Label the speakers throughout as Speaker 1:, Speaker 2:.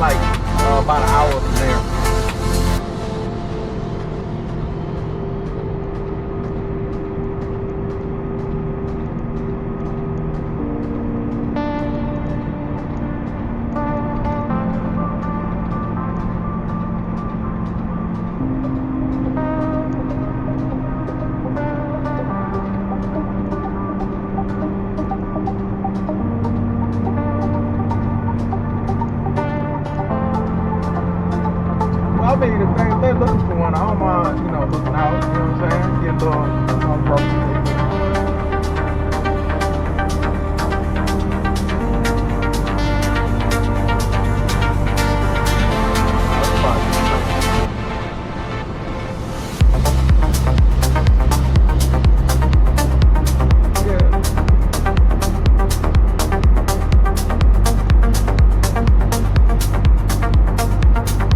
Speaker 1: like about an hour from there. I mean, if they're looking for one, I don't mind, you know, looking out, you know what I'm saying? Get a little grocery.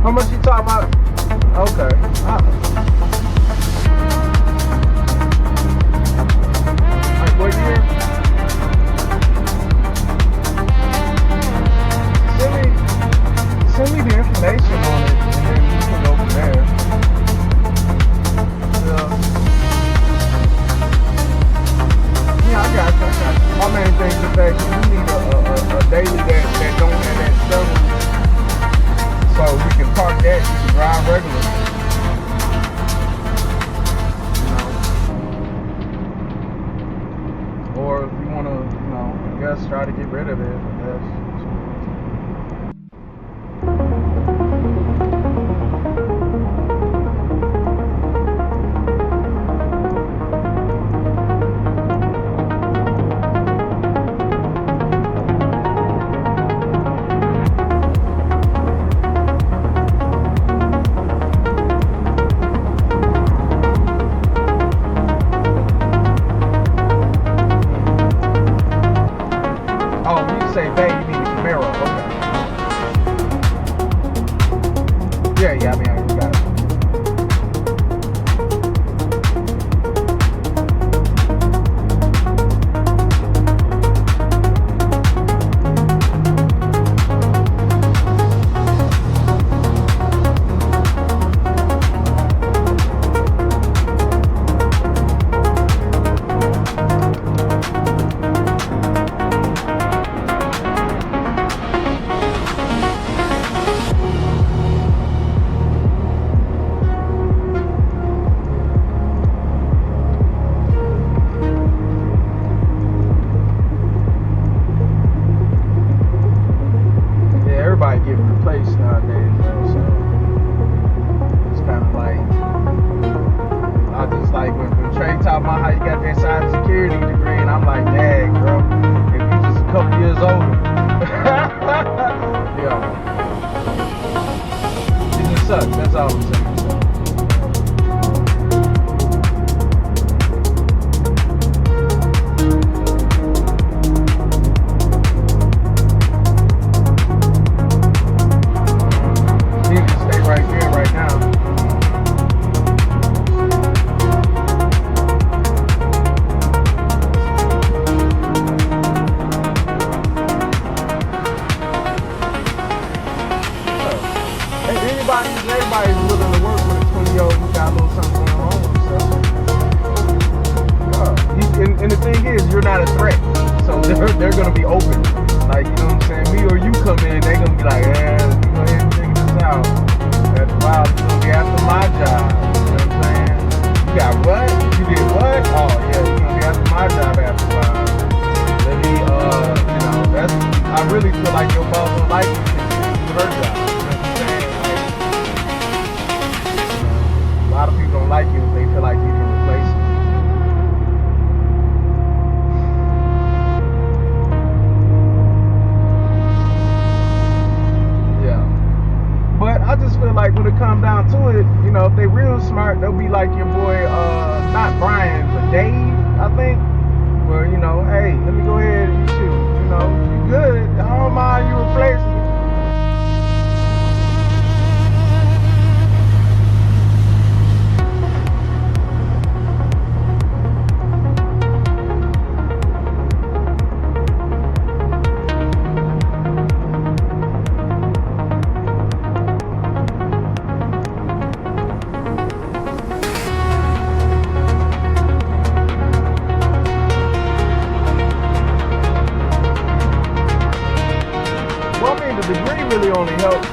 Speaker 1: How much you talking about? Okay. Alright, what year? Send me the information on it, and then we can go from there. Yeah, I got you. My main thing is that you need a daily that don't have that struggle. So we can park that, you can drive regular. You know. Or if you want to, you know, I guess try to get rid of it, I guess. Say bay, you mean the Camaro, okay. Yeah, I mean, I got it. Everybody getting replaced nowadays, bro, so it's kind of like, I just like when Trey talking about how you got that cybersecurity degree, and I'm like, dang, bro, if you just a couple years older, yeah, it just sucks, that's all I'm saying. Everybody's willing to work with a 20-year-old who got a little something going on with himself. And the thing is, you're not a threat, so they're gonna be open. Like, you know what I'm saying? Me or you come in, they're gonna be like, yeah, you go ahead and figure this out. After a while, it's gonna be after my job. You know what I'm saying? You got what? You did what? Oh yeah, you're gonna be after my job after a while. Let me, you know, that's. I really feel like your boss don't like you because it's her job. A lot of people don't like you if they feel like you can replace them. Yeah. But I just feel like when it comes down to it, you know, if they real smart, they'll be like your boy, not Brian, but Dave, I think. Where, you know, hey, let me go ahead and shoot. You know, you good. I don't mind you replacing me.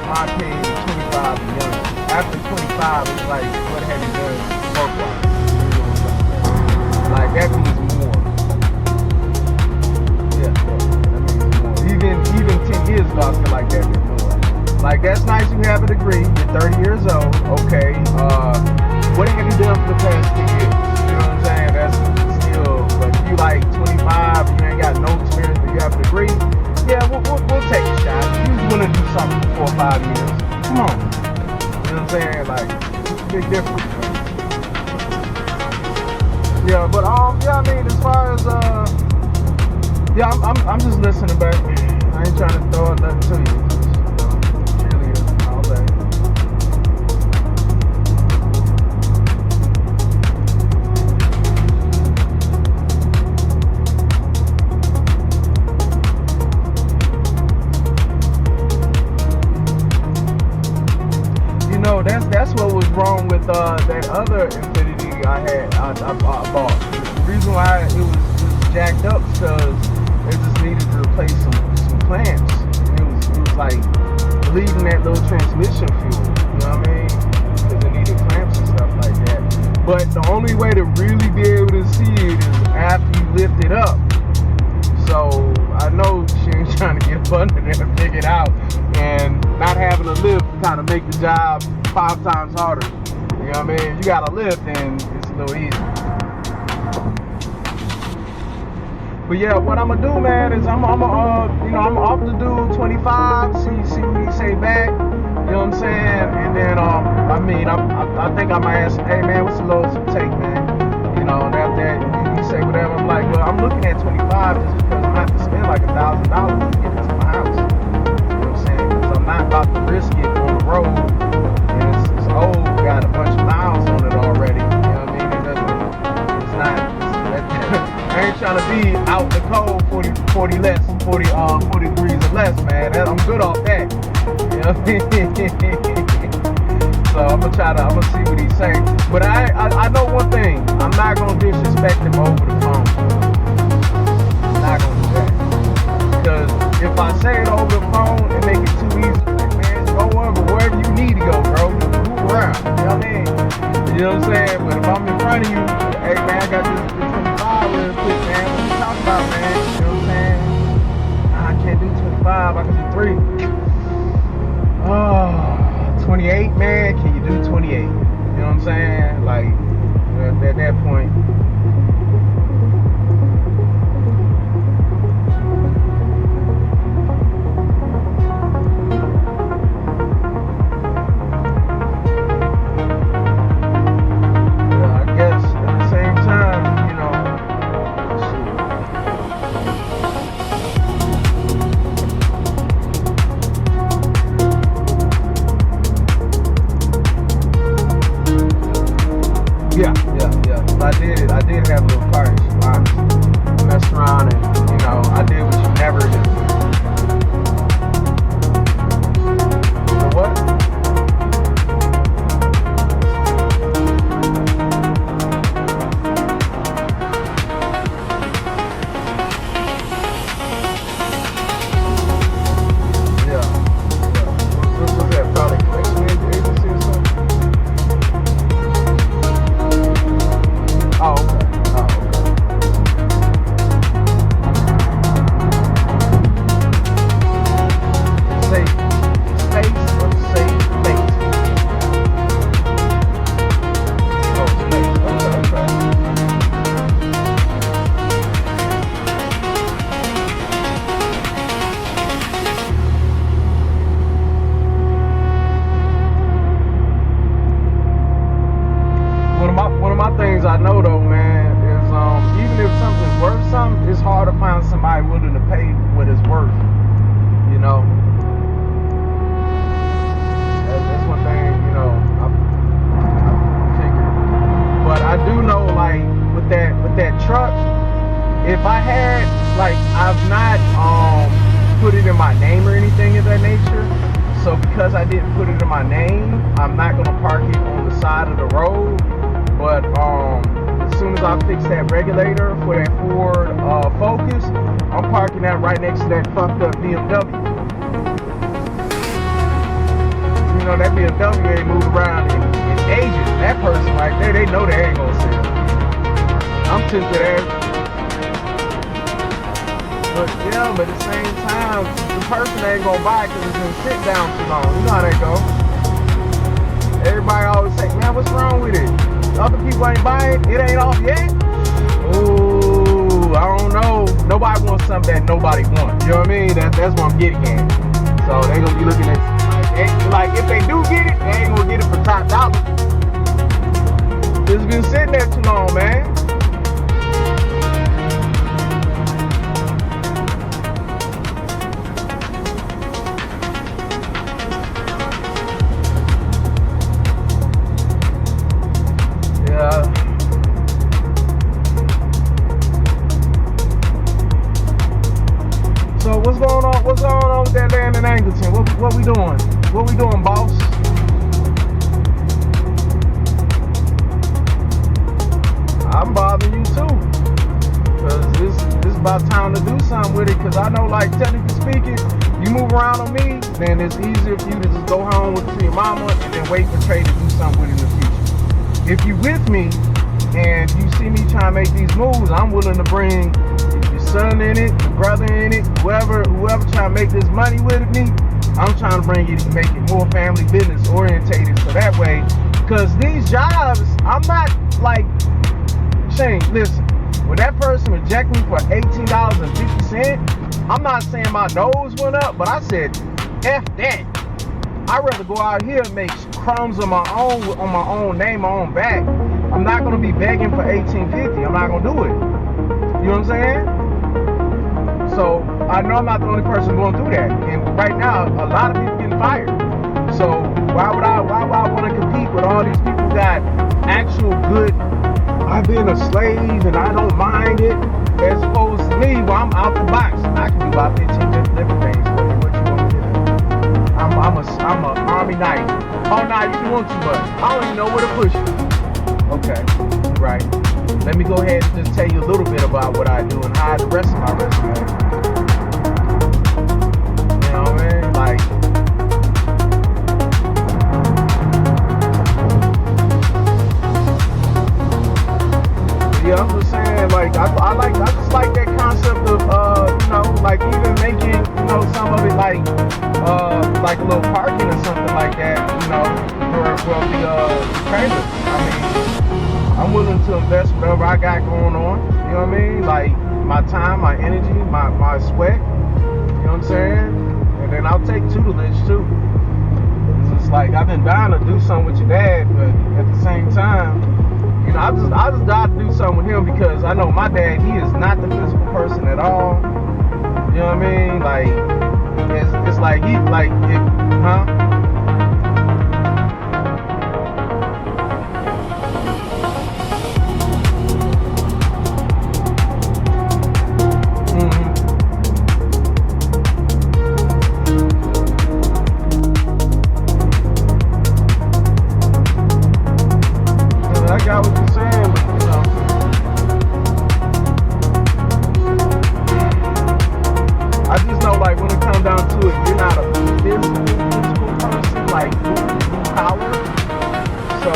Speaker 1: my opinion, 25 and younger. After 25, it's like, what have you done work-wise? You know what I'm saying? Like, that means more. Yeah, that means more. Even 10 years ago, I feel like that means more. Like, that's nice you have a degree, you're 30 years old, okay. What have you done for the past 10 years? You know what I'm saying? That's still, but if you like 25, you ain't got no experience, but you have a degree, yeah, we'll take a shot. You just want to do something for 4 or 5 years. Come on. You know what I'm saying? Like, big difference. Man. Yeah, but yeah, I mean, as far as yeah, I'm just listening back. I ain't trying to throw nothing to you. Cheerleader all day. That's what was wrong with that other Infinity I bought. The reason why it was jacked up is because it just needed to replace some clamps. And it was like bleeding that little transmission fuel. You know what I mean? Because it needed clamps and stuff like that. But the only way to really be able to see it is after you lift it up. So I know she ain't trying to get up under there and pick it out, and not having a lift kind of make the job 5 times harder. You know what I mean? If you got a lift, then it's a little easier. But yeah, what I'm gonna do, man, is I'm off to do 25. See what he say back. You know what I'm saying? And then I think I might ask him, hey man, what's the lowest you take, man? You know, and after that, he say whatever. I'm like, well, I'm looking at 25 just because I'm gonna have to spend like $1,000 to get it to my house. You know what I'm saying? Because I'm not about to risk it on the road. And it's old, got a bunch of miles on it already. You know what I mean? It's not. I ain't trying to be out in the cold 40 degrees or less, man. I'm good off that. You know what I mean? So I'm gonna see what he say. But I know one thing. I'm not gonna disrespect him over the phone. I'm not gonna do that. Because if I say it over the phone and make it too easy, like, man, go wherever you need to go, bro. Move around. You know what I mean? You know what I'm saying? But if I'm in front of you, hey man, I got this 25 real quick, man. What you talking about, man? You know what I'm saying? Nah, I can't do 25, I can do 3. Oh, 28, man, can you do 28? You know what I'm saying? Like, at that point. Yeah. I did have a little car issue, honestly. Messed around and, you know, I did what you never do. So what? What was that, probably collection agency or something? Oh, okay. Safe space or safe space? Oh, space. Okay. One of my things I know though, man, is even if something's worth something, it's hard to find somebody willing to pay what it's worth. You know, that's one thing. You know, I figured. But I do know, like with that truck, if I had I've not put it in my name or anything of that nature. So because I didn't put it in my name, I'm not gonna park it on the side of the road. But as soon as I fix that regulator for that Ford Focus, I'm parking that right next to that fucked up BMW. BMW ain't moved around in ages. That person right there, they know they ain't gonna sell. I'm tempted at. But yeah, but at the same time, the person ain't gonna buy it because it's gonna sit down too long. You know how that go. Everybody always say, man, what's wrong with it? Other people ain't buying it. It ain't off yet. Ooh, I don't know. Nobody wants something that nobody wants. You know what I mean? That's what I'm getting at. So they gonna be looking at like if they do get it, they ain't gonna get it for top dollar. It's been sitting there too long, man. So what's going on? What's going on with that land in Angleton? What we doing? What we doing, boss? I'm bothering you too, cause this about time to do something with it. Cause I know, like technically speaking, you move around on me, then it's easier for you to just go home to your mama and then wait for Trey to do something with it in the future. If you with me and you see me trying to make these moves, I'm willing to bring your son in it, your brother in it, whoever trying to make this money with me. I'm trying to bring it to make it more family business orientated, so that way, because these jobs, I'm not like, Shane, listen, when that person rejected me for $18.50, I'm not saying my nose went up, but I said, F that. I'd rather go out here and make crumbs on my own name, my own back. I'm not gonna be begging for $18.50. I'm not gonna do it. You know what I'm saying? So I know I'm not the only person going through that. And right now, a lot of people getting fired. So why would I want to compete with all these people who got actual good? I've been a slave and I don't mind it. As opposed to me, well, I'm out the box. I can do about 15 different things. What you want to do? I'm a army knight. Oh, nah, you doing too much. I don't even know where to push you. Okay, right. Let me go ahead and just tell you a little bit about what I do and how the rest of my resume. You know what I mean? Like, yeah, I'm just saying, like, I just like that concept of, you know, like even making, you know, some of it like a little parking or something like that, you know, for the trailers. I mean, I'm willing to invest whatever I got going on, you know what I mean? Like my time, my energy, my sweat, you know what I'm saying? And then I'll take tutelage too. It's just like, I've been dying to do something with your dad, but at the same time, you know, I just got to do something with him because I know my dad, he is not the physical person at all. You know what I mean? Like, it's like he, like, huh? I got what you're saying, but you know, I just know, like, when it comes down to it, you're not a physical person, like blue collar. So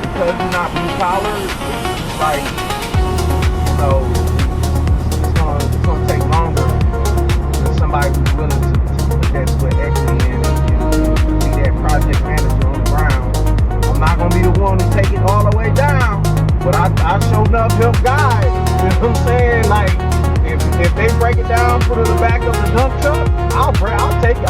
Speaker 1: because you're not blue collar, it's like, you know, it's gonna take longer than somebody who's willing to put that sweat equity in and be that project manager on the ground. I'm not gonna be the one to take it all the way down, but I showed up help guide. You know what I'm saying? Like, if they break it down, put it in the back of the dump truck, I'll take it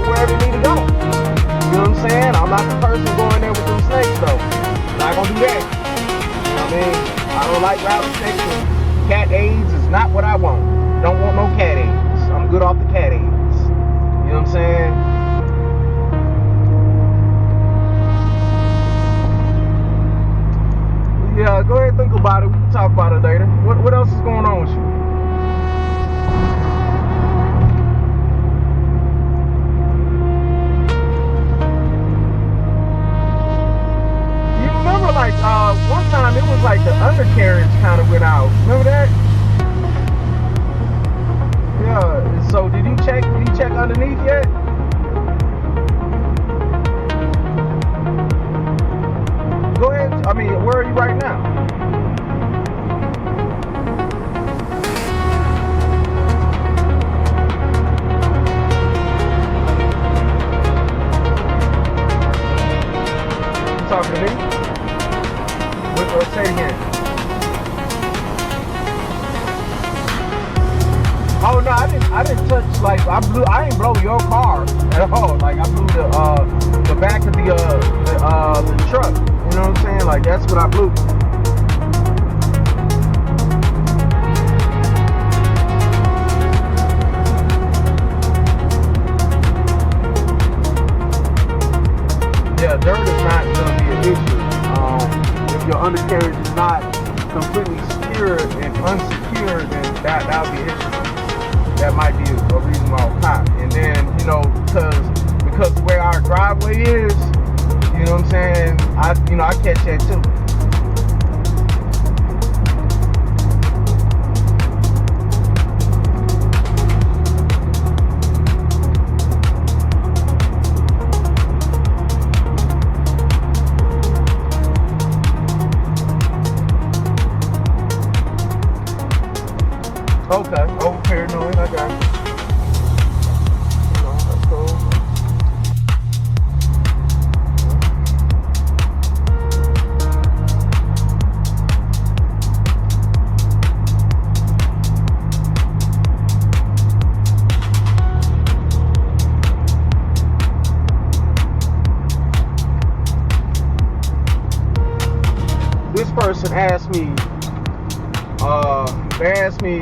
Speaker 1: wherever it need to go. You know what I'm saying? I'm not the person going there with them snakes though. I'm not gonna do that. You know what I mean? I don't like rattlesnakes. Cat AIDS is not what I want. Don't want no cat AIDS. I'm good off the cat AIDS. You know what I'm saying? Yeah, go ahead and think about it. We can talk about it later. What else is going on with you? You remember, like, one time it was like the undercarriage kind of went out. Remember that? Yeah. So did you check underneath yet? say it again. Oh no, I didn't touch, like, I didn't blow your car at all. Like, I blew the back of the truck. You know what I'm saying? Like, that's what I blew. Yeah, dirt is not going to be an issue. If your undercarriage is not completely secured and unsecured, then that would be an issue. That might be a reason why I'll cop. And then, you know, because where our driveway is, you know what I'm saying, I catch that too. Okay, over paranoid, I got you. You know, that's cool. This person asked me, they asked me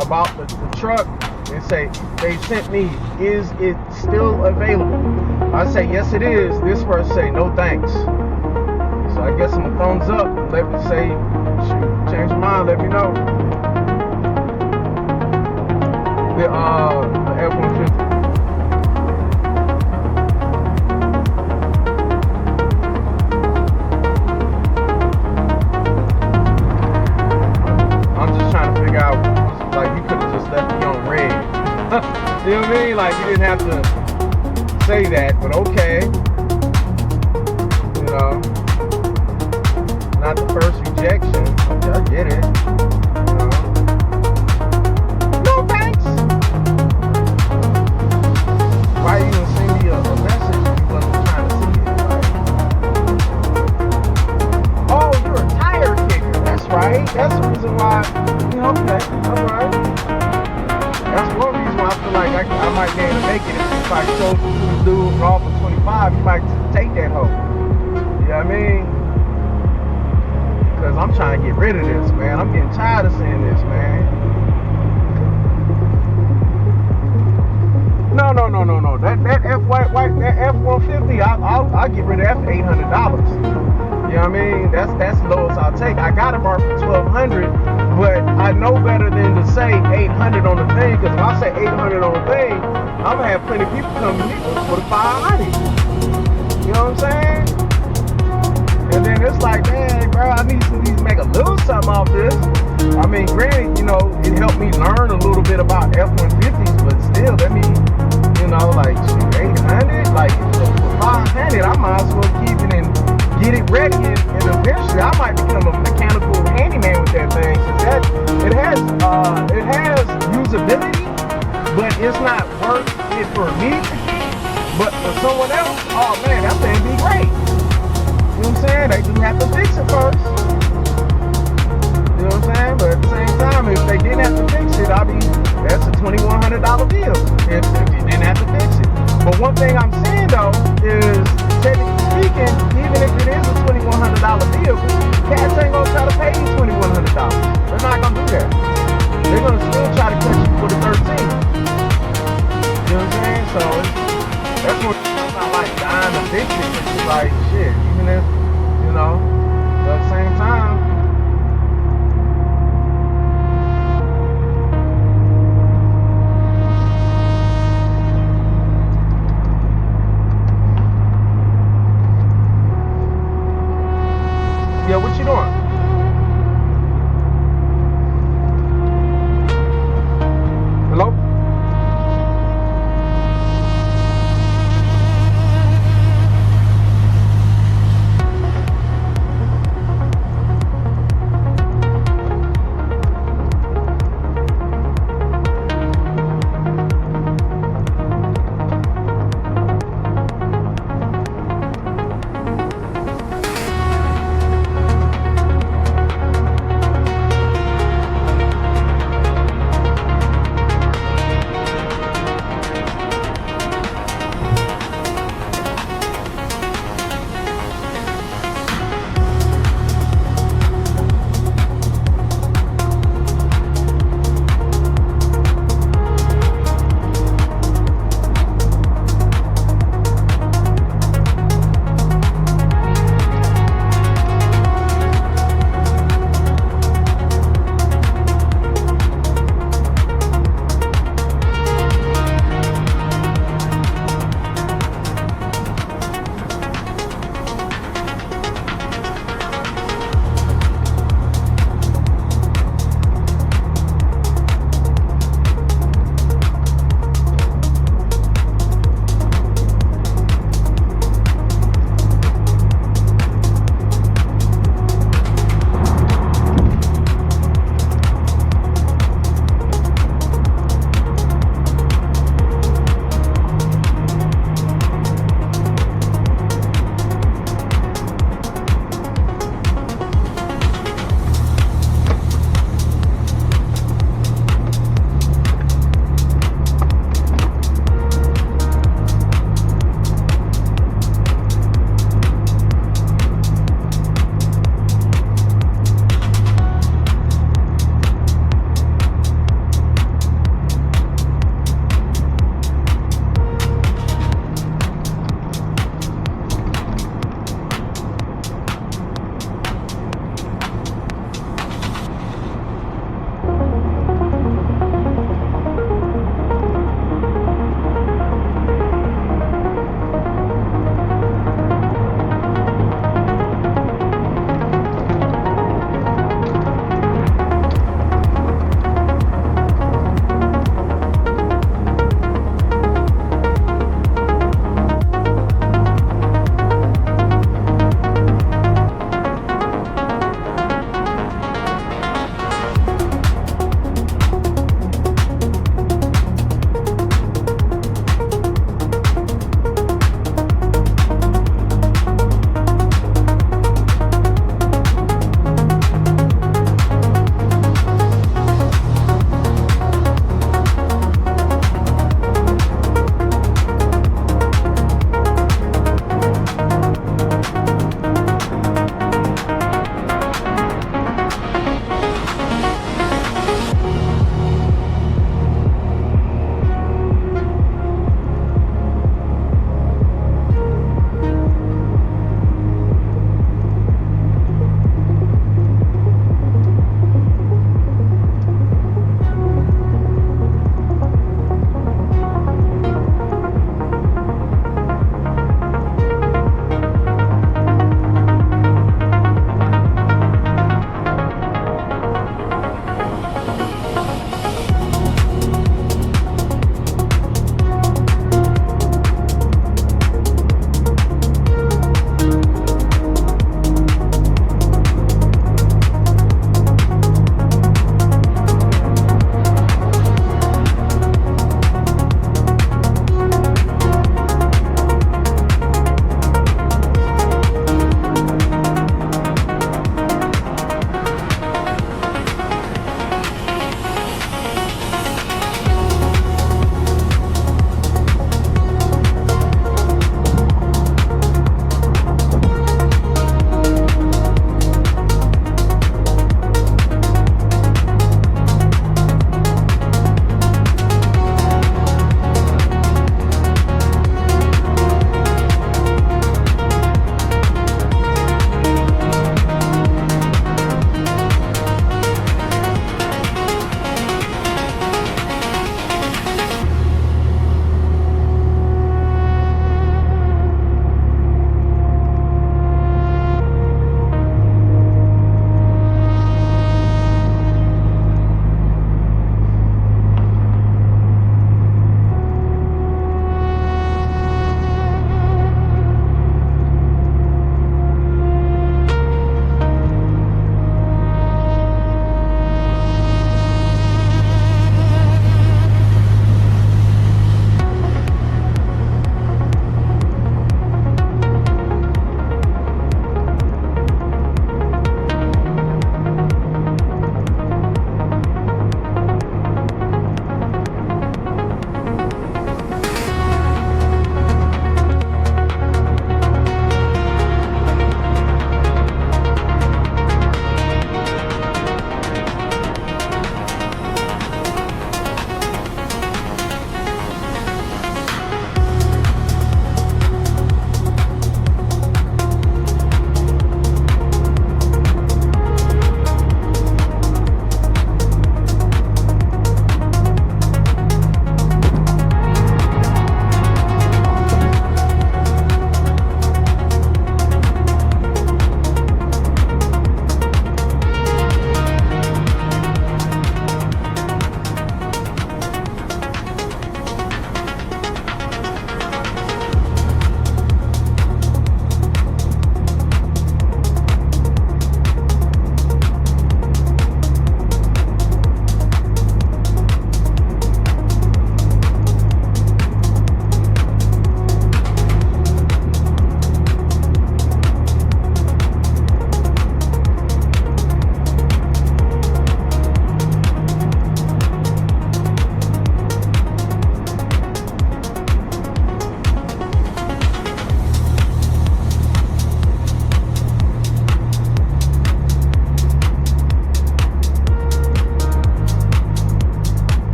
Speaker 1: about the truck and say, they sent me, is it still available? I say, yes it is. This person say, no thanks. So I guess I'm a thumbs up. Let me say, shoot, change your mind, let me know. The F-150. You know what I mean? Like, you didn't have to say that, but okay. You know, not the first rejection. Okay, I get it. You know. No thanks. Why you gonna send me a message if you wasn't trying to see it? Like, oh, you're a tire kicker. That's right. That's the reason why. You know, okay, all right. That's one reason why I feel like I might be able to make it. If I chose to do an offer 25, you might take that hoe. You know what I mean? Because I'm trying to get rid of this, man. I'm getting tired of seeing this, man. No. That F-150, I'll get rid of that for $800. You know what I mean? That's the lowest I'll take. I got it marked for $1,200, but I know better than to say $800 on the thing, because if I say $800 on the thing, I'm gonna have plenty of people come to me for the $500. You know what I'm saying? And then it's like, man, bro, I need to make a little something off this. I mean, granted, you know, it helped me learn a little bit about F-150s, but still, let me, you know, like, 800, like, for 500, I might as well keep it and get it ready, and eventually I might become a mechanical handyman with that thing. Cause it has usability, but it's not worth it for me to keep. But for someone else, oh man, that thing be great. You know what I'm saying? They do have to fix it first. You know what I'm saying? But at the same time, if they didn't have to fix it, that's a $2,100 deal. If you didn't have to fix it. But one thing I'm saying though is, technically speaking, even if it is a $2,100 deal, cats ain't gonna try to pay you $2,100. They're not gonna do that. They're gonna still try to cut you for the 13. You know what I'm saying? So that's what it's not like dying to fix it. It's like shit. Even if, you know, but at the same time. Yeah, what you doing? Hello?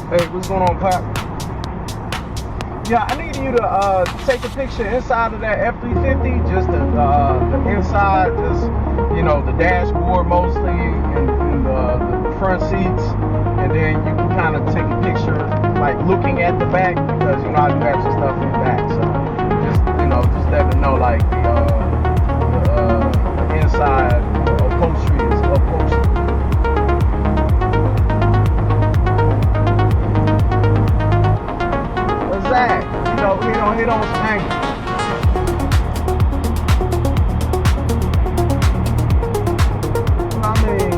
Speaker 1: Hey, what's going on, Pop? Yeah, I need you to take a picture inside of that F-350, just the inside, just, you know, the dashboard mostly, and the front seats, and then you can kind of take a picture, like looking at the back, because, you know, I do have some stuff in the back, so just, you know, just let them know, like, the inside upholstery is upholstery. Zach, you know, hit on some angles. I mean,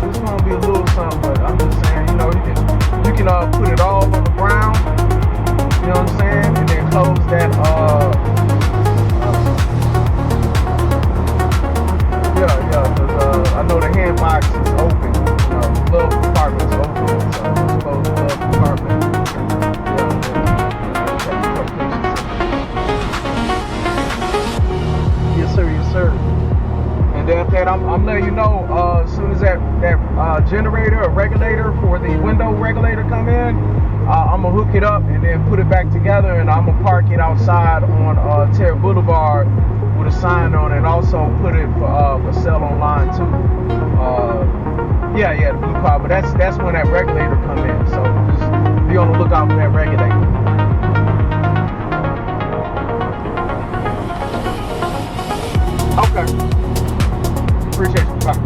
Speaker 1: it's gonna be a little something, but I'm just saying, you know, you can put it all on the ground, you know what I'm saying, and then close that because I know the hand box is open, you know, the glove compartment's open, so just close the glove compartment. Yes, sir. And then after that, I'm letting you know as soon as that generator or regulator for the window regulator come in, I'm gonna hook it up and then put it back together, and I'm gonna park it outside on Terry Boulevard with a sign on it, and also put it for sale online too. Yeah, the blue car, but that's when that regulator come in. So just be on the lookout for that regulator. Okay. Appreciate you. Bye.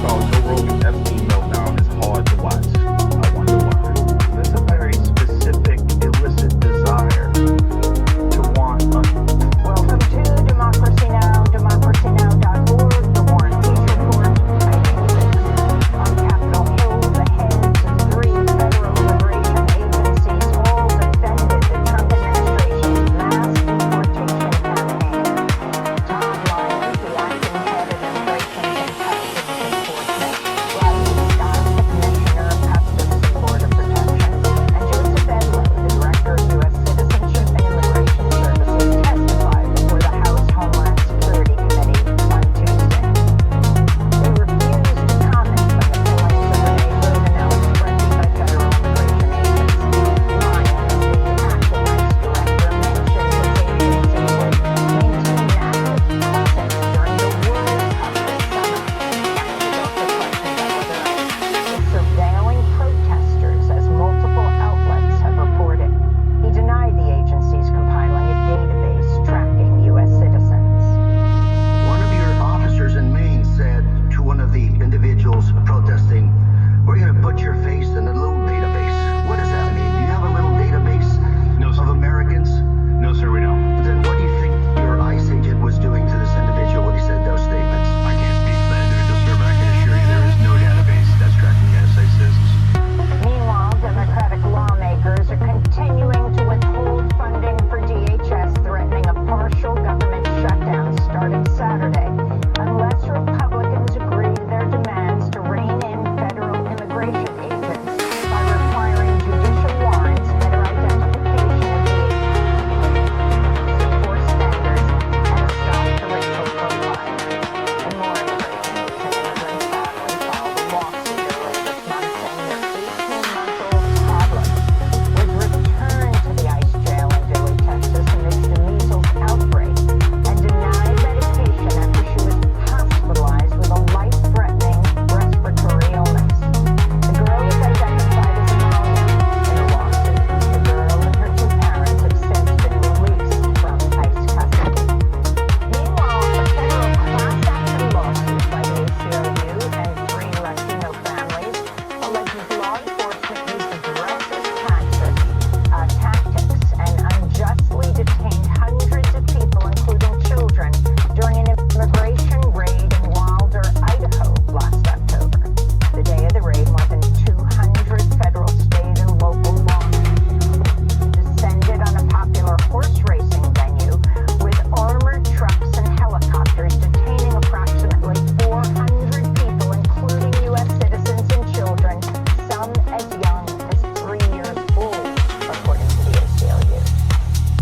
Speaker 2: called Joe Rogan's Epstein Meltdown is hard to watch. I wonder why. There's a very specific illicit desire to want
Speaker 3: Welcome to Democracy Now!, democracynow.org, the War and Peace Report. My name is Vincent. On Capitol Hill, the heads of 3 federal immigration agencies all defended the Trump administration's mass deportation campaign. Tom Lyons, the acting head of Immigration and Customs Enforcement, Rodney Scott, the commissioner of Customs and Border Protection, and Joseph Edlow, the director of U.S. Citizenship and Immigration Services, testified before the House Homeland Security Committee on Tuesday. They refused to comment on the killings of the neighborhood announced Friday by federal immigration agents. Lyons, the acting ICE director, mentioned his agency would maintain active presence during the World Cup this summer. He also questioned whether ICE is surveilling protesters, as multiple outlets have reported. He denied the agency's compiling a database tracking U.S. citizens.
Speaker 4: One of your officers in Maine said to one of the individuals protesting, "We're going to put your face in a little database." What does that mean? Do you have a little database
Speaker 2: No, sir.
Speaker 4: of Americans?
Speaker 2: No, sir, we don't.
Speaker 4: Then what do you think your ICE agent was doing to this individual when he said those statements?
Speaker 2: I can't speak for that individual, sir, but I can assure you there is no database that's tracking United States citizens.
Speaker 3: Meanwhile, Democratic lawmakers are continuing to withhold funding for DHS, threatening a partial government shutdown starting Saturday, unless Republicans agree to their demands to rein in federal immigration agents by requiring judicial warrants, better identification of the enforced standards, and a stop to racial profiling. And more immigration news, an immigrant family filed a lawsuit earlier this month saying their 18-month-old toddler was returned to the ICE jail in Dilley, Texas amidst a measles outbreak and denied medication after she was hospitalized with a life-threatening respiratory illness. The girl was identified as Molly in the lawsuit. The girl and her 2 parents have since been released from ICE custody. Meanwhile, a federal class action lawsuit by the ACLU and 3 Latino families alleges law enforcement used aggressive tactics and unjustly detained hundreds of people, including children, during an immigration raid in Wilder, Idaho last October. The day of the raid, more than 200 federal, state, and local law enforcement descended on a popular horse racing venue with armored trucks and helicopters, detaining approximately 400 people, including U.S. citizens and children, some as young as 3 years old, according to the ACLU.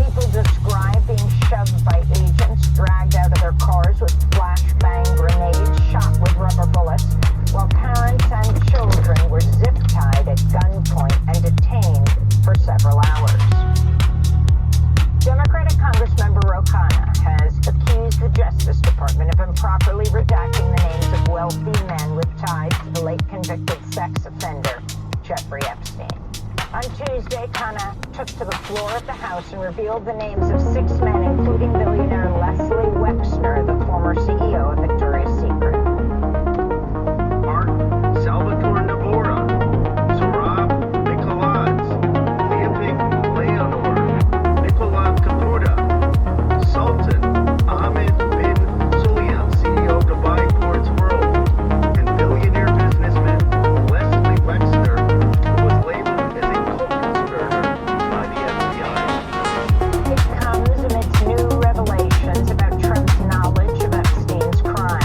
Speaker 3: People described being shoved by agents, dragged out of their cars with flashbang grenades, shot with rubber bullets, while parents and children were zip-tied at gunpoint and detained for several hours. Democratic Congressmember Ro Khanna has accused the Justice Department of improperly redacting the names of wealthy men with ties to the late convicted sex offender, Jeffrey Epstein. On Tuesday, Khanna took to the floor of the House and revealed the names of 6 men, including billionaire Leslie Wexner, the former CEO of Victoria's Secret.
Speaker 2: Mark Salvatore Navora, Sohrab Nicolaz, Leopik Leonor, Nikolai Kaputa, Sultan Ahmed bin Sulayem, CEO of Dubai Ports World, and billionaire businessman Leslie Wexner, who was labeled as a co-conspirator by the FBI.
Speaker 3: It comes amidst new revelations about Trump's knowledge of Epstein's crimes.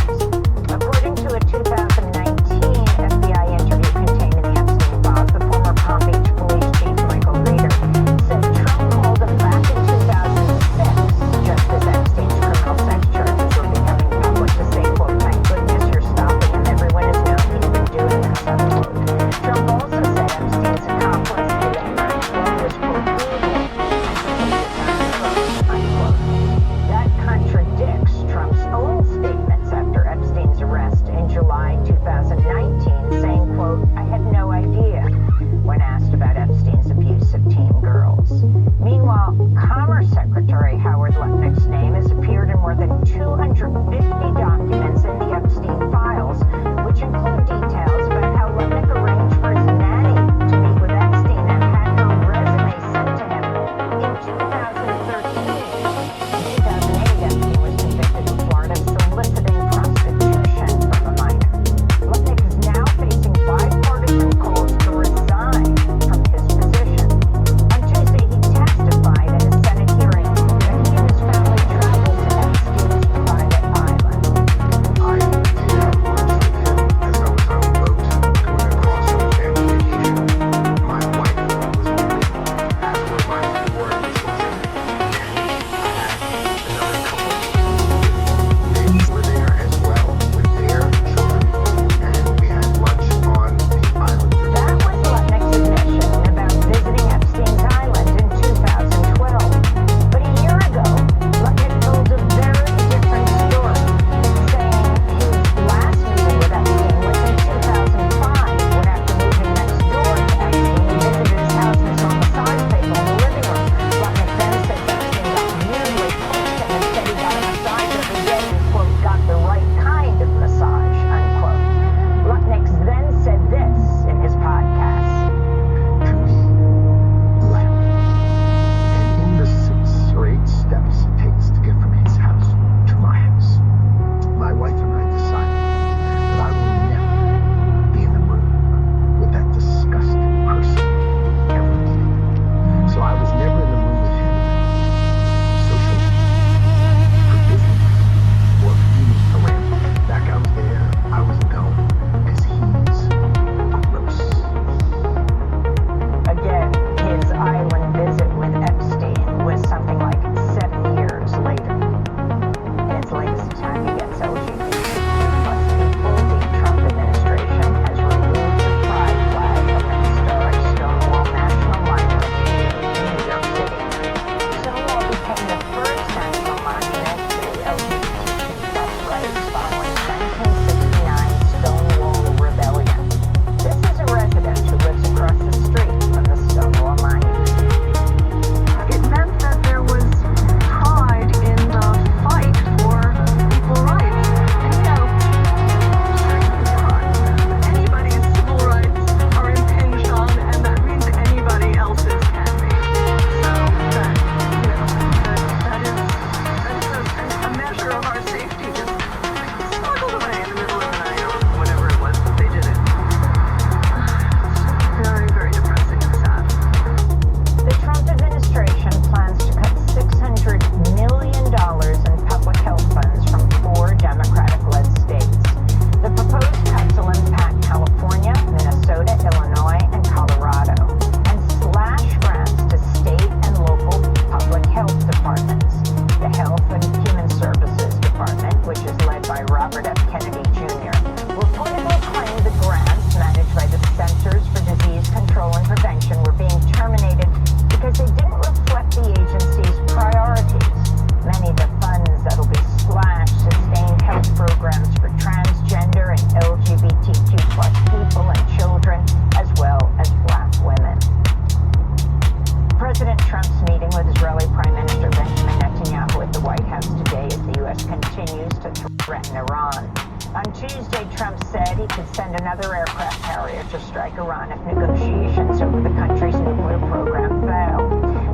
Speaker 3: could send another aircraft carrier to strike Iran if negotiations over the country's nuclear program fail.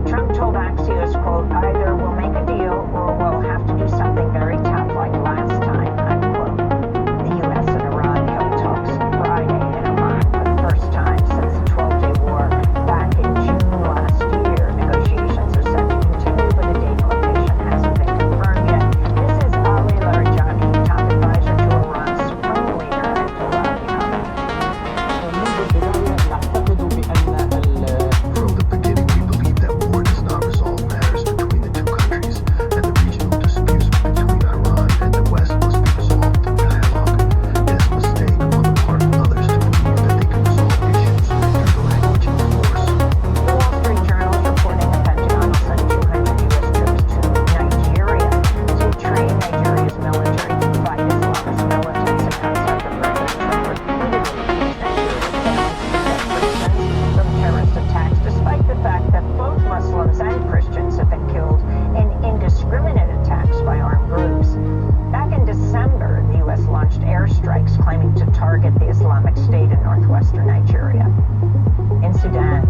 Speaker 3: Trump told Axios, quote, either we'll make a deal or we'll have to do something very tough like last time, unquote. The U.S. and Iran held talks Friday in Oman for the first time since the 12-day war back in June last year. Negotiations are set to continue, but a date location hasn't been confirmed yet. This is Ali Larijani, top advisor to Iran's supreme leader, Ayatollah Ali Khamenei.
Speaker 5: From the beginning, we believed that war does not resolve matters between the two countries, and the regional disputes between Iran and the West must be resolved through dialogue. It is a mistake on the part of others to believe that they can resolve issues through the language and force.
Speaker 3: The Wall Street Journal is reporting the Pentagon will send 200 U.S. troops to Nigeria to train Nigeria's military to fight Islamist militants, a concept that President Trump repeatedly used Nigeria's from terrorist attacks, despite the fact that both Muslims and Christians have been killed in indiscriminate attacks by armed groups. Back in December, the U.S. launched airstrikes claiming to target the Islamic State in northwestern Nigeria. In Sudan,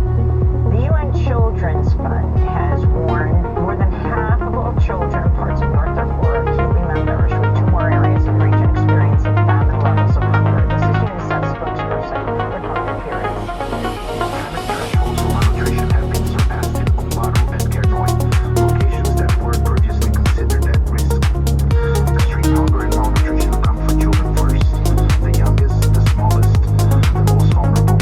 Speaker 3: the UN Children's Fund has warned more than half of all children in parts of North Darfur are acutely malnourished, with 2 more areas in the region experiencing famine levels of hunger. This is UNICEF spokesperson Rebecca Pires.
Speaker 2: Climate thresholds for malnutrition have been surpassed in Umbaro and Kernoi, locations that were previously considered at risk. Extreme hunger and malnutrition come for children first, the youngest, the smallest, the most vulnerable.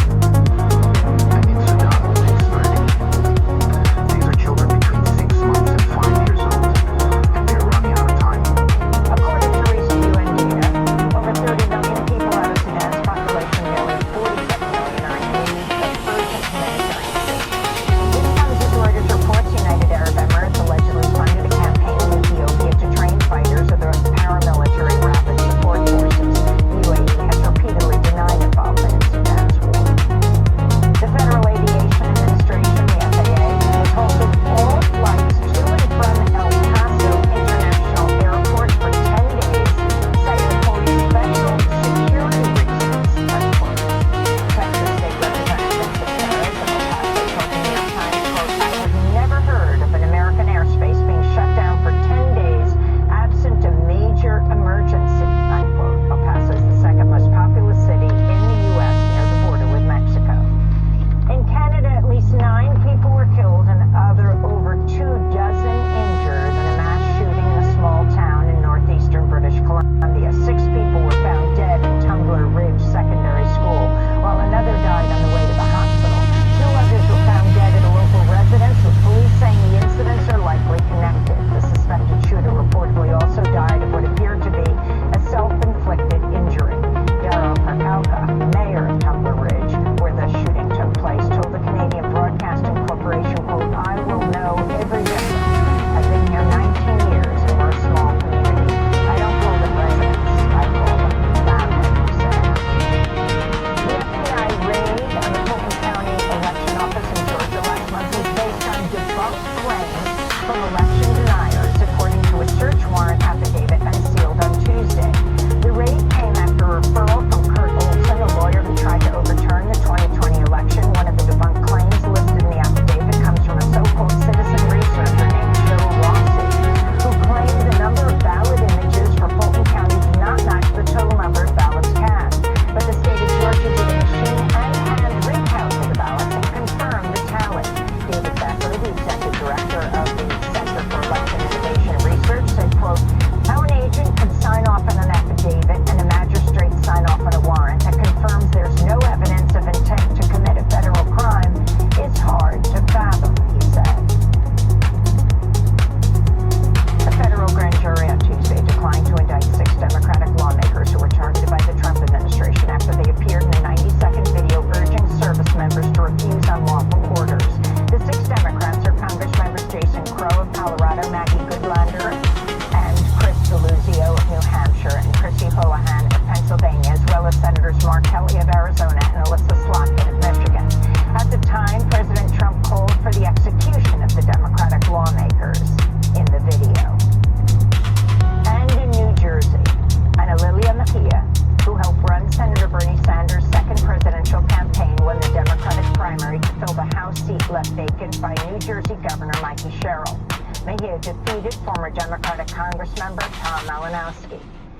Speaker 3: left vacant by New Jersey Governor Mikey Sherrill. Mejia defeated former Democratic Congressmember Tom Malinowski.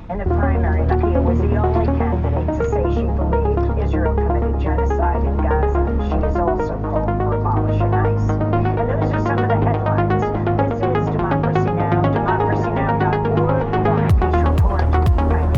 Speaker 3: In the primary, Mejia was the only candidate to say she believed Israel committed genocide in Gaza. She has also called for abolishing ICE. And those are some of the headlines. This is Democracy Now!, democracynow.org, War and Peace Report. I'm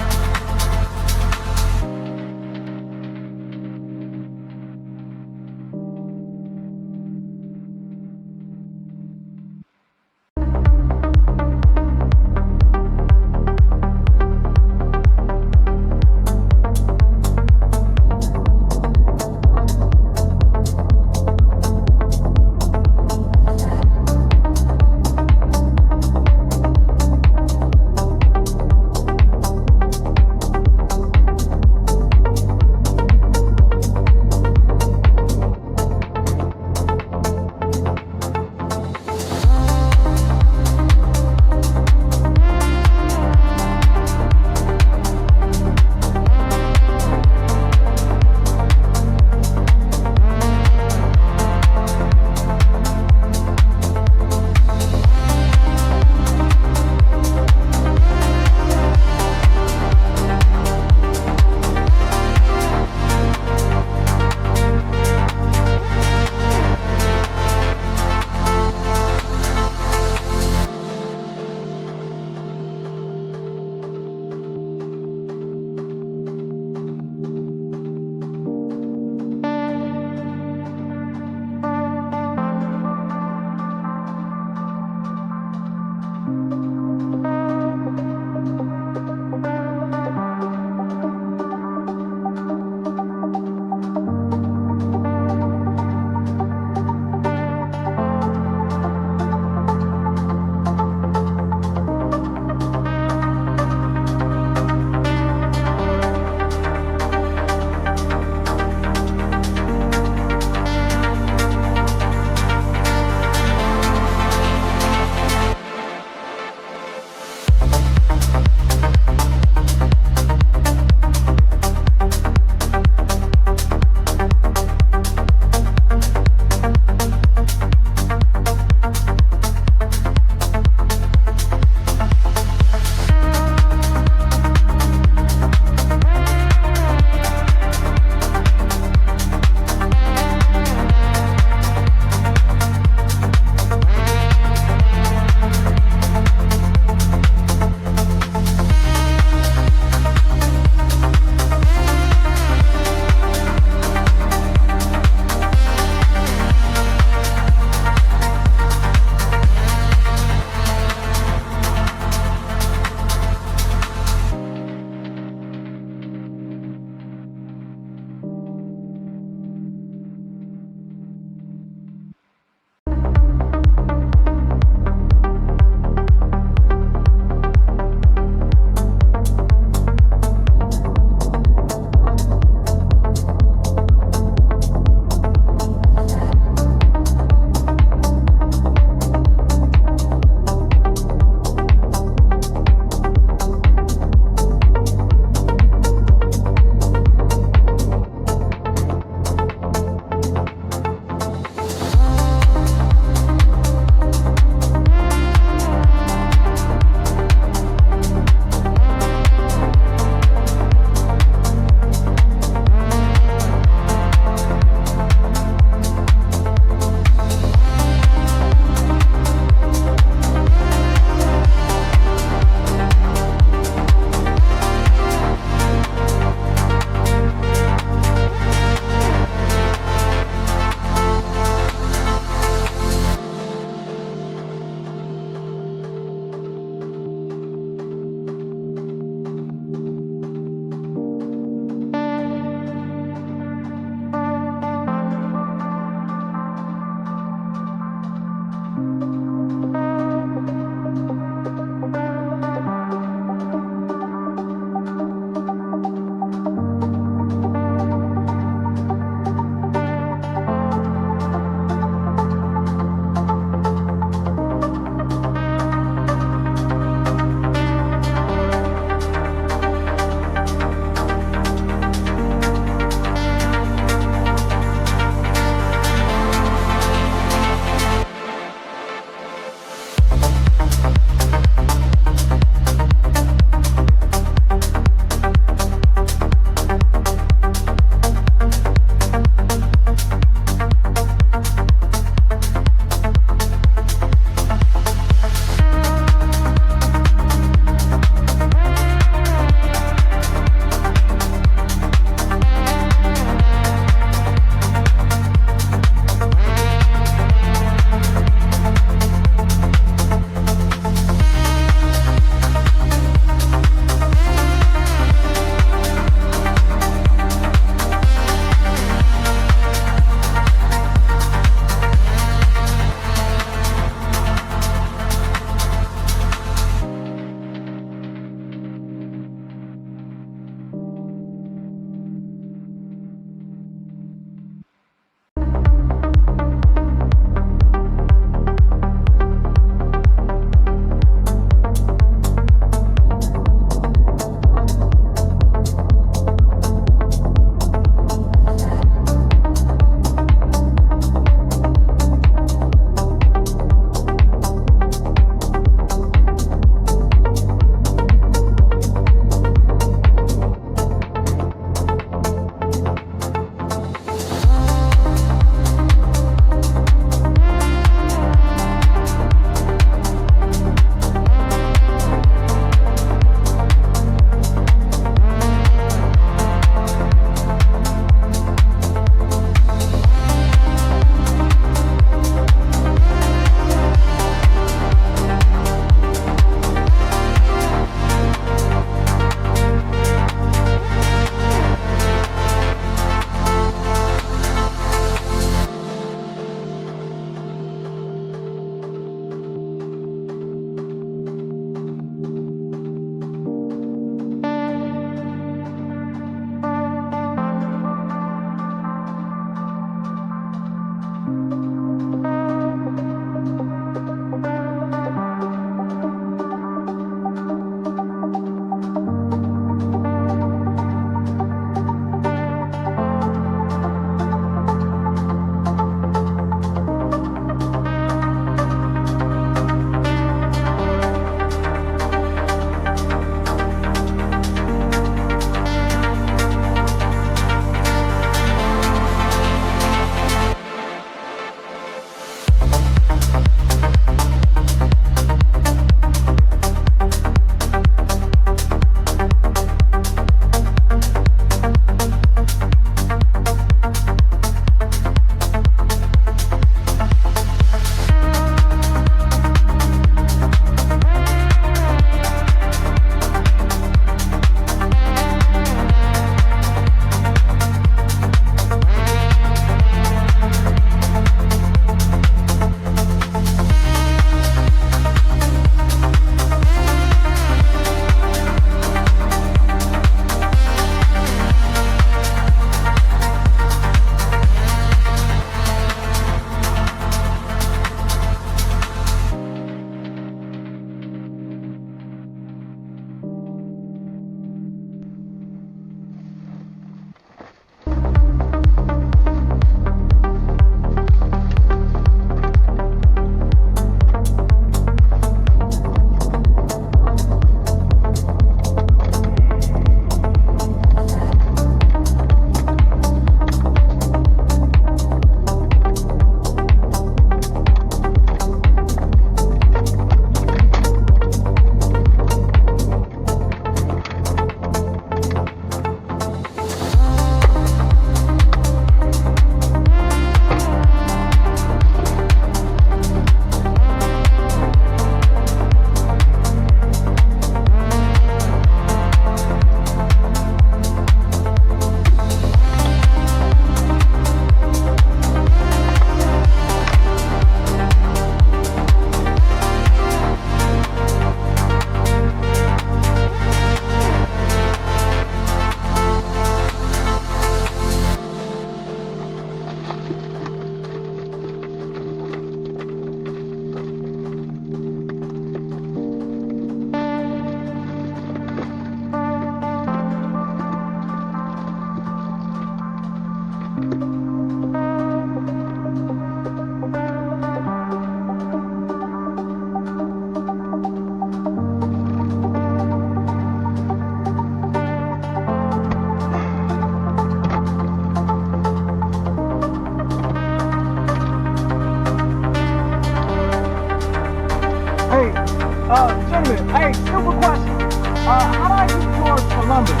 Speaker 1: How do I get towards Columbus?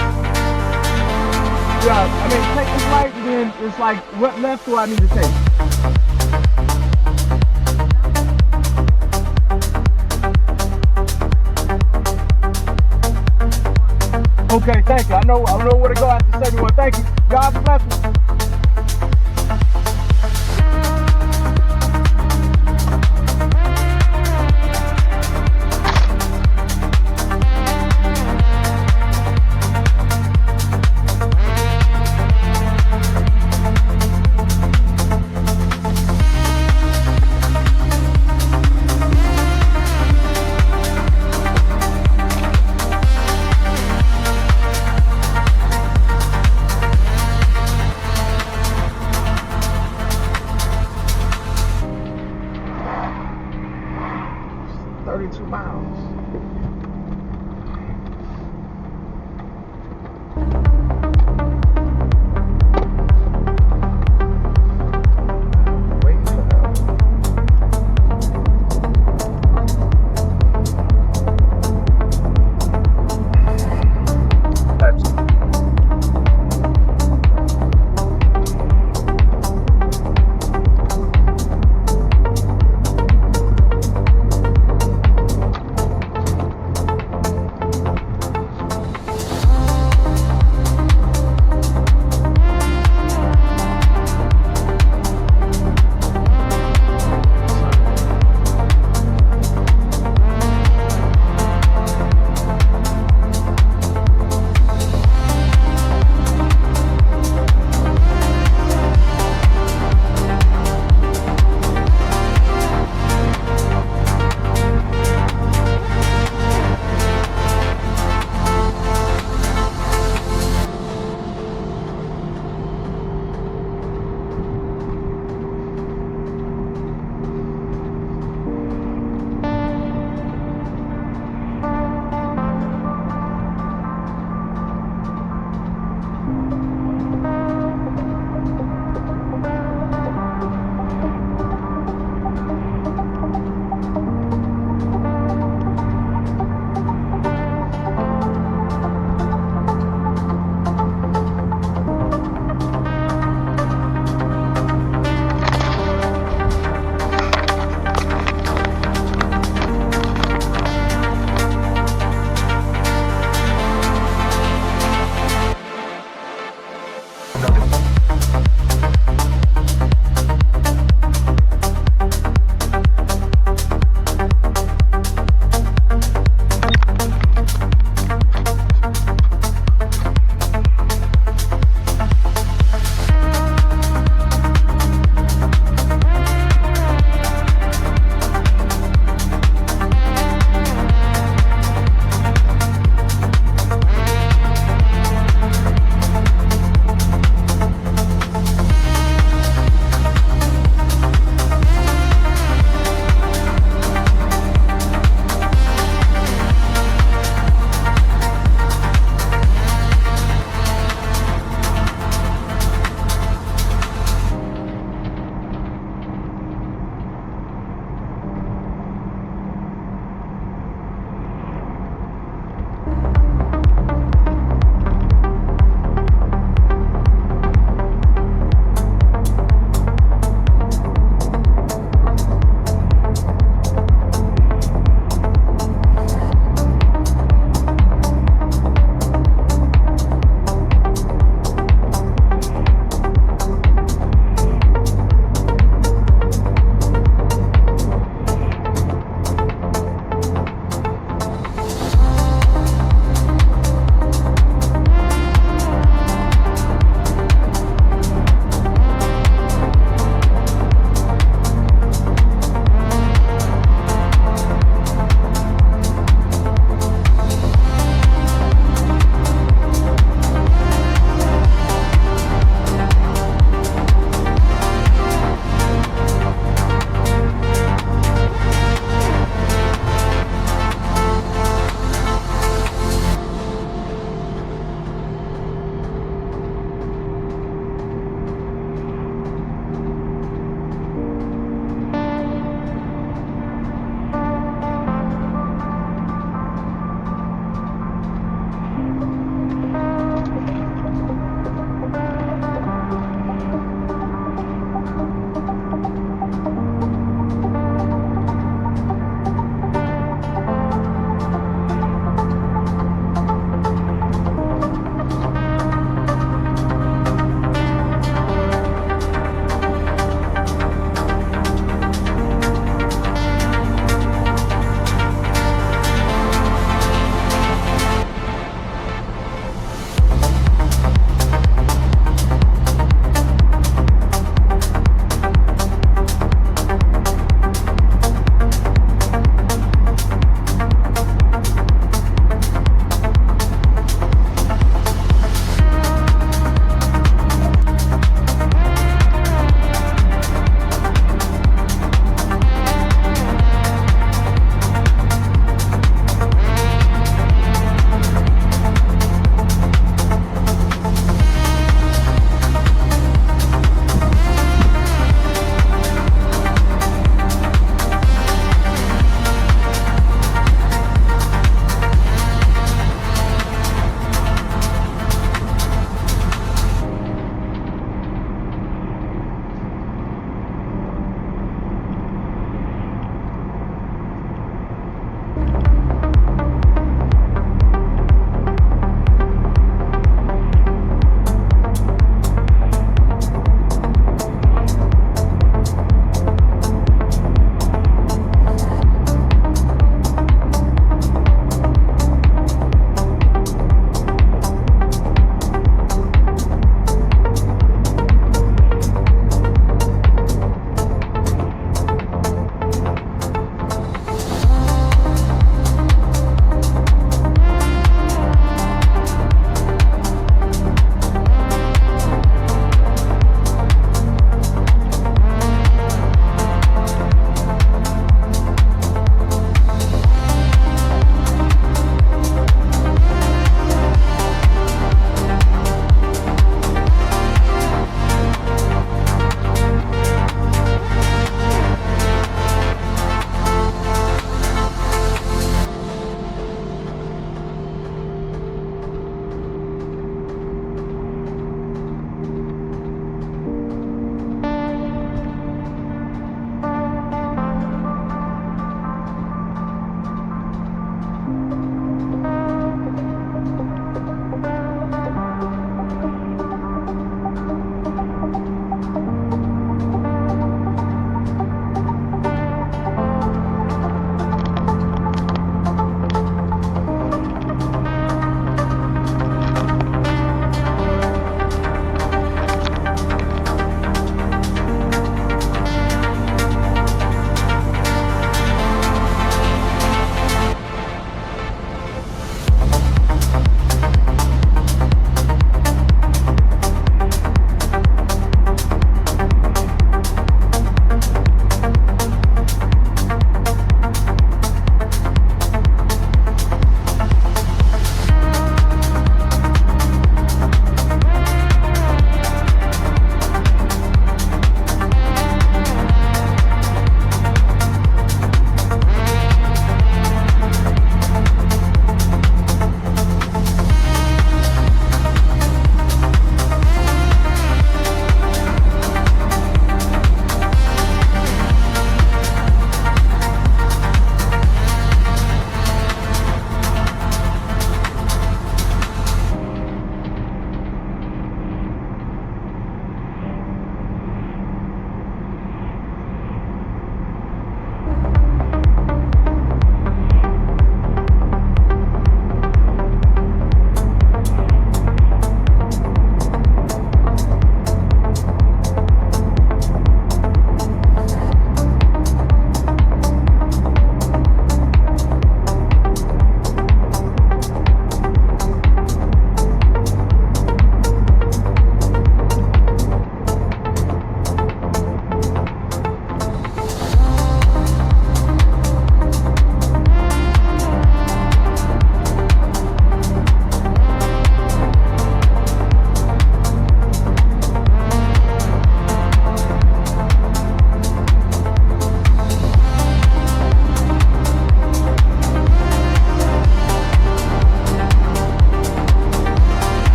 Speaker 1: Yeah, I mean, take this right, and then it's like, what left do I need to take? Okay, thank you. I know where to go after 71. Thank you. God bless you.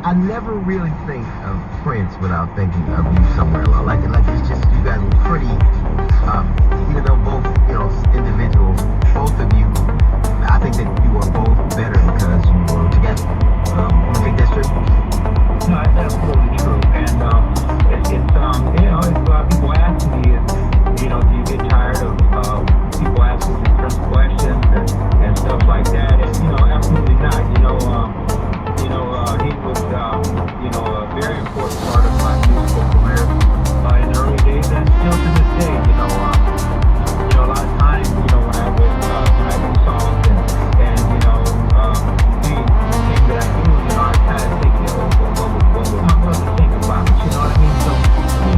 Speaker 5: I never really think of Prince without thinking of you somewhere along. Like it's just you guys were pretty. Even though both individuals, both of you, I think that you are both better because you were together. You think that's true?
Speaker 6: No, that's absolutely true. And it's if people ask me, do you get tired of people asking me certain questions and stuff like that? And absolutely not. He was a very important part of my musical career in the early days and still to this day. A lot of times, when I do songs and seeing the things that I do, I kind of think, what would my brother think about it? You know what I mean? So,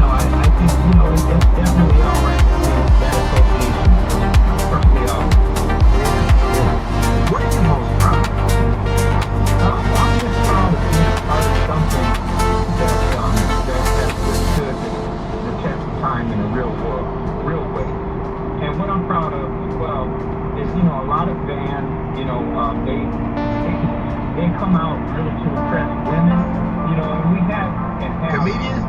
Speaker 6: I think, it's definitely all right to see that association. Perfectly all right.
Speaker 5: What are you most proud of?
Speaker 6: I'm just proud of being a part of something that withstood the test of time in the real world, real way. And what I'm proud of as well is, a lot of bands, they come out really to impress women, and we have
Speaker 5: Comedians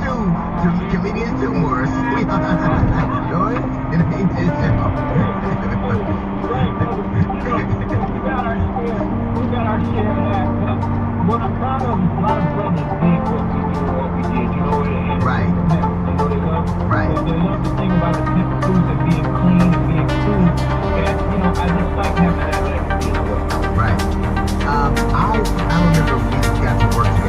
Speaker 5: do, Morris. Joy? It ain't just
Speaker 6: Right, we got our share of that. But what I'm proud of is a lot of brothers did what we did, and
Speaker 5: Right.
Speaker 6: they love
Speaker 5: Right.
Speaker 6: They love the thing about the simple foods and being clean and being true. And I just like having that legacy as well.
Speaker 5: Right. I remember we got to work together.